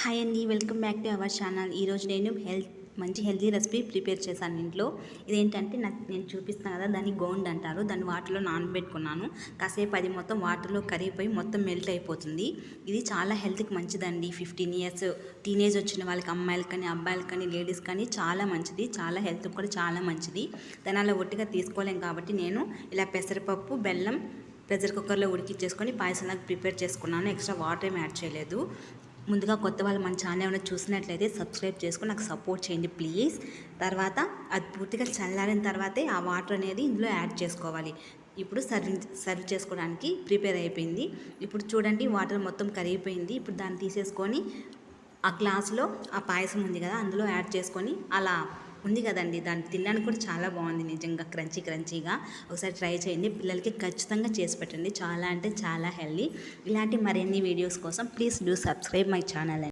Hi అండి, welcome back to our channel. ఈరోజు నేను మంచి హెల్తీ రెసిపీ ప్రిపేర్ చేశాను ఇంట్లో. ఇదేంటంటే నేను చూపిస్తాను కదా, దాన్ని గోండ్ అంటారు. దాన్ని వాటర్లో నానబెట్టుకున్నాను. కాసేపు అది మొత్తం వాటర్లో కరిగిపోయి మొత్తం మెల్ట్ అయిపోతుంది. ఇది చాలా హెల్త్కి మంచిదండి. 15 ఇయర్స్ టీనేజ్ వచ్చిన వాళ్ళకి, అమ్మాయిలకి కానీ అబ్బాయిలకి కానీ లేడీస్ కానీ చాలా మంచిది. చాలా హెల్త్కి కూడా చాలా మంచిది. దాని అలా ఒట్టిగా తీసుకోలేం కాబట్టి నేను ఇలా పెసరపప్పు, బెల్లం ప్రెషర్ కుక్కర్లో ఉడికిచ్చేసుకొని పాయసంలాగా ప్రిపేర్ చేసుకున్నాను. ఎక్స్ట్రా వాటర్ ఏమి యాడ్ చేయలేదు. ముందుగా కొత్త వాళ్ళు మన ఛానల్ ఏమైనా చూసినట్లయితే సబ్స్క్రైబ్ చేసుకొని నాకు సపోర్ట్ చేయండి ప్లీజ్. తర్వాత అది పూర్తిగా చల్లారిన తర్వాతే ఆ వాటర్ అనేది ఇందులో యాడ్ చేసుకోవాలి. ఇప్పుడు సర్వ్ చేసుకోవడానికి ప్రిపేర్ అయిపోయింది. ఇప్పుడు చూడండి, వాటర్ మొత్తం కరిగిపోయింది. ఇప్పుడు దాన్ని తీసేసుకొని ఆ గ్లాసులో ఆ పాయసం ఉంది కదా, అందులో యాడ్ చేసుకొని అలా ఉంది కదండి, దాన్ని తినడానికి కూడా చాలా బాగుంది. నిజంగా క్రంచీగా ఒకసారి ట్రై చేయండి. పిల్లలకి ఖచ్చితంగా చేసి పెట్టండి. చాలా అంటే చాలా హెల్దీ. ఇలాంటి మరిన్ని వీడియోస్ కోసం please do subscribe my channel.